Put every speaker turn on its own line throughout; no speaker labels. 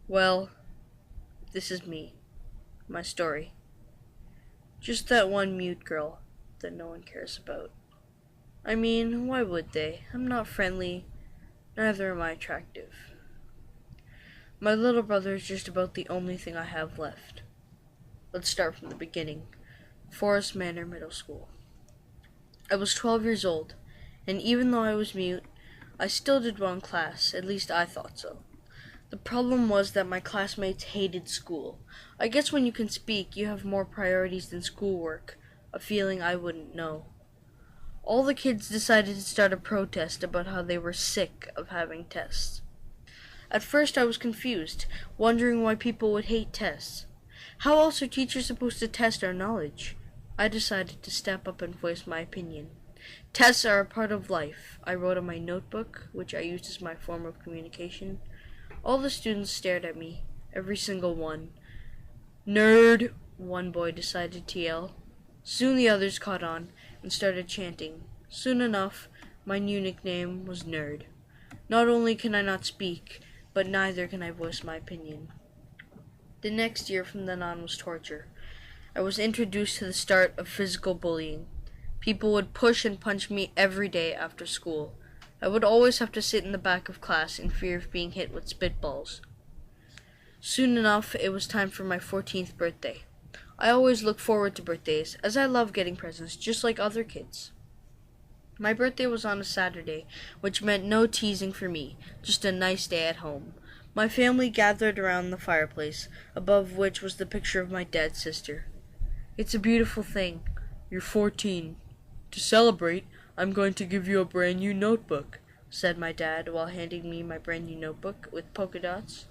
Well, this is me, my story. Just that one mute girl that no one cares about. I mean, why would they? I'm not friendly, neither am I attractive. My little brother is just about the only thing I have left. Let's start from the beginning. Forest Manor Middle School. I was 12 years old, and even though I was mute, I still did well in class, at least I thought so. The problem was that my classmates hated school. I guess when you can speak, you have more priorities than schoolwork, a feeling I wouldn't know. All the kids decided to start a protest about how they were sick of having tests. At first I was confused, wondering why people would hate tests. How else are teachers supposed to test our knowledge? I decided to step up and voice my opinion. Tests are a part of life, I wrote on my notebook, which I used as my form of communication. All the students stared at me, every single one. "Nerd!" one boy decided to yell. Soon the others caught on and started chanting. Soon enough, my new nickname was Nerd. Not only can I not speak, but neither can I voice my opinion. The next year from then on was torture. I was introduced to the start of physical bullying. People would push and punch me every day after school. I would always have to sit in the back of class in fear of being hit with spitballs. Soon enough, it was time for my 14th birthday. I always look forward to birthdays, as I love getting presents, just like other kids. My birthday was on a Saturday, which meant no teasing for me, just a nice day at home. My family gathered around the fireplace, above which was the picture of my dead sister. "It's a beautiful thing. You're 14. To celebrate, I'm going to give you a brand new notebook," said my dad while handing me my brand new notebook with polka dots.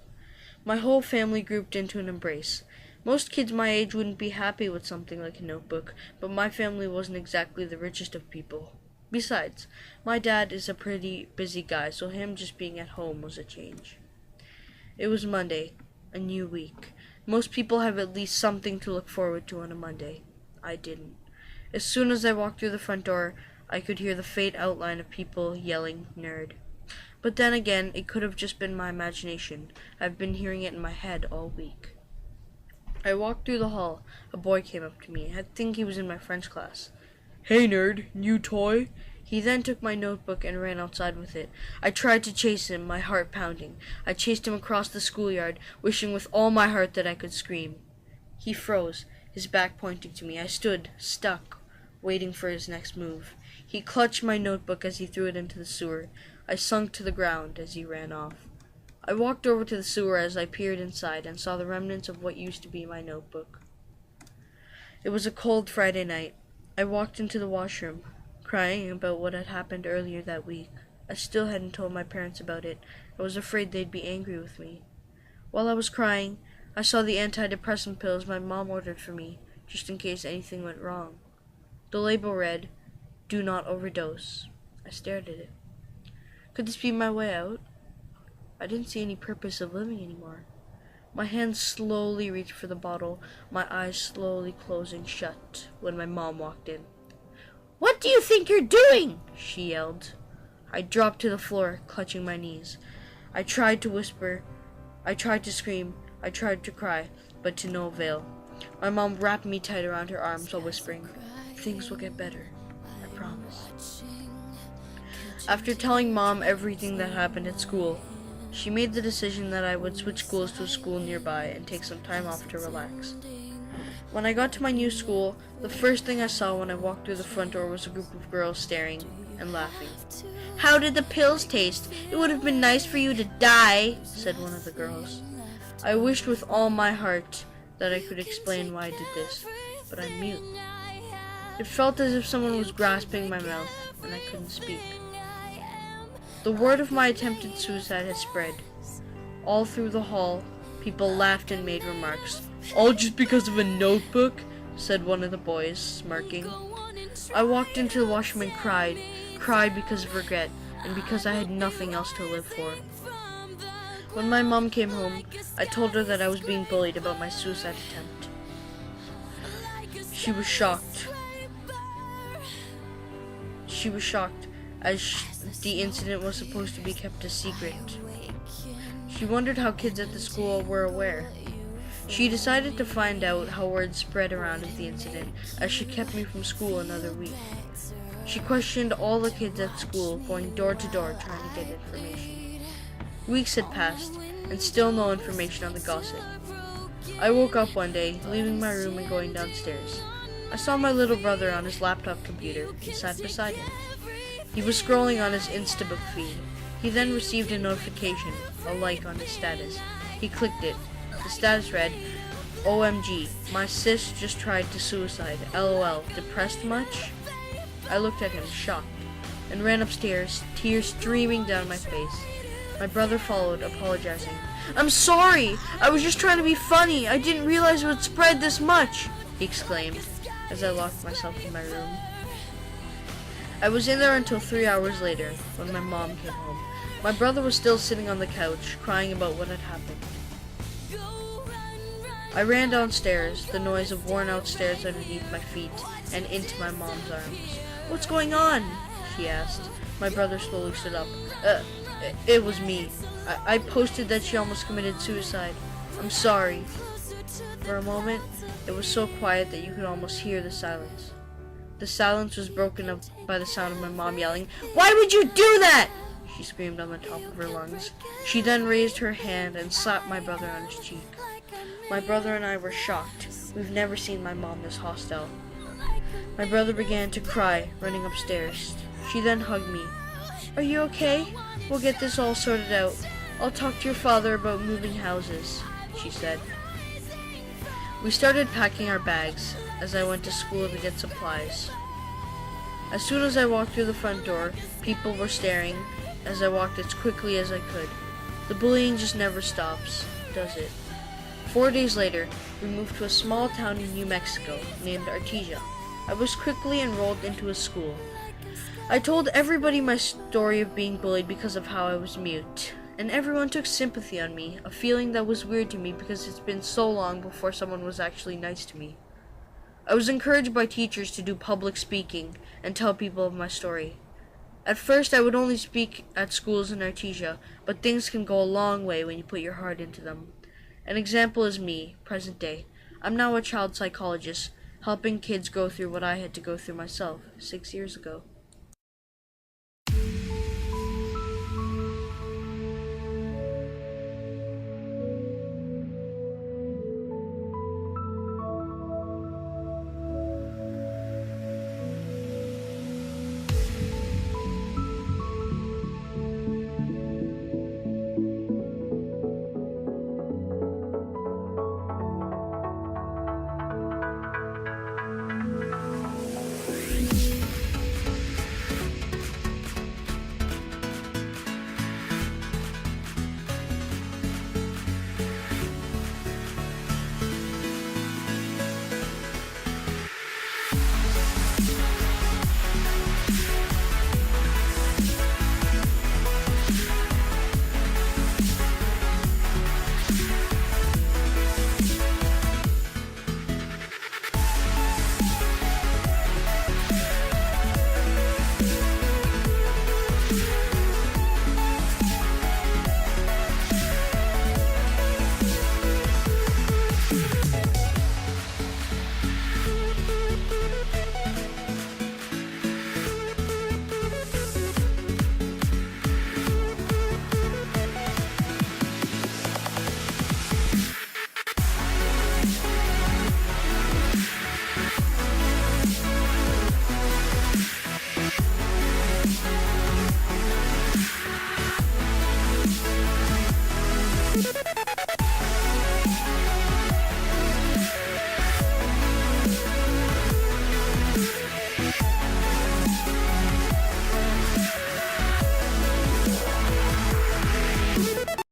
My whole family grouped into an embrace. Most kids my age wouldn't be happy with something like a notebook, but my family wasn't exactly the richest of people. Besides, my dad is a pretty busy guy, so him just being at home was a change. It was Monday, a new week. Most people have at least something to look forward to on a Monday. I didn't. As soon as I walked through the front door, I could hear the faint outline of people yelling, "Nerd." But then again, it could have just been my imagination. I've been hearing it in my head all week. I walked through the hall. A boy came up to me. I think he was in my French class. "Hey, nerd, new toy?" He then took my notebook and ran outside with it. I tried to chase him, my heart pounding. I chased him across the schoolyard, wishing with all my heart that I could scream. He froze, his back pointing to me. I stood, stuck, waiting for his next move. He clutched my notebook as he threw it into the sewer. I sunk to the ground as he ran off. I walked over to the sewer as I peered inside and saw the remnants of what used to be my notebook. It was a cold Friday night. I walked into the washroom, crying about what had happened earlier that week. I still hadn't told my parents about it. I was afraid they'd be angry with me. While I was crying, I saw the antidepressant pills my mom ordered for me, just in case anything went wrong. The label read, "Do not overdose." I stared at it. Could this be my way out? I didn't see any purpose of living anymore. My hands slowly reached for the bottle, my eyes slowly closing shut when my mom walked in. "What do you think you're doing?" she yelled. I dropped to the floor, clutching my knees. I tried to whisper. I tried to scream. I tried to cry, but to no avail. My mom wrapped me tight around her arms while whispering, "Things will get better, I promise." After telling Mom everything that happened at school, she made the decision that I would switch schools to a school nearby and take some time off to relax. When I got to my new school, the first thing I saw when I walked through the front door was a group of girls staring and laughing. "How did the pills taste? It would have been nice for you to die," said one of the girls. I wished with all my heart that I could explain why I did this, but I'm mute. It felt as if someone was grasping my mouth and I couldn't speak. The word of my attempted suicide had spread. All through the hall, people laughed and made remarks. "All just because of a notebook?" said one of the boys, smirking. I walked into the washroom and cried because of regret, and because I had nothing else to live for. When my mom came home, I told her that I was being bullied about my suicide attempt. She was shocked. As the incident was supposed to be kept a secret. She wondered how kids at the school were aware. She decided to find out how word spread around of the incident, as she kept me from school another week. She questioned all the kids at school, going door to door trying to get information. Weeks had passed, and still no information on the gossip. I woke up one day, leaving my room and going downstairs. I saw my little brother on his laptop computer and sat beside him. He was scrolling on his Instabook feed. He then received a notification, a like on his status. He clicked it. The status read, OMG, my sis just tried to suicide. LOL, depressed much? I looked at him, shocked, and ran upstairs, tears streaming down my face. My brother followed, apologizing. I'm sorry! I was just trying to be funny! I didn't realize it would spread this much! He exclaimed, as I locked myself in my room. I was in there until 3 hours later, when my mom came home. My brother was still sitting on the couch, crying about what had happened. I ran downstairs, the noise of worn-out stairs underneath my feet, and into my mom's arms. What's going on? She asked. My brother slowly stood up. It was me. I posted that she almost committed suicide. I'm sorry. For a moment, it was so quiet that you could almost hear the silence. The silence was broken up by the sound of my mom yelling, Why would you do that? She screamed on the top of her lungs. She then raised her hand and slapped my brother on his cheek. My brother and I were shocked. We've never seen my mom this hostile. My brother began to cry, running upstairs. She then hugged me. Are you okay? We'll get this all sorted out. I'll talk to your father about moving houses, she said. We started packing our bags as I went to school to get supplies. As soon as I walked through the front door, people were staring as I walked as quickly as I could. The bullying just never stops, does it? 4 days later, we moved to a small town in New Mexico named Artesia. I was quickly enrolled into a school. I told everybody my story of being bullied because of how I was mute, and everyone took sympathy on me, a feeling that was weird to me because it's been so long before someone was actually nice to me. I was encouraged by teachers to do public speaking and tell people of my story. At first, I would only speak at schools in Artesia, but things can go a long way when you put your heart into them. An example is me, present day. I'm now a child psychologist, helping kids go through what I had to go through myself 6 years ago.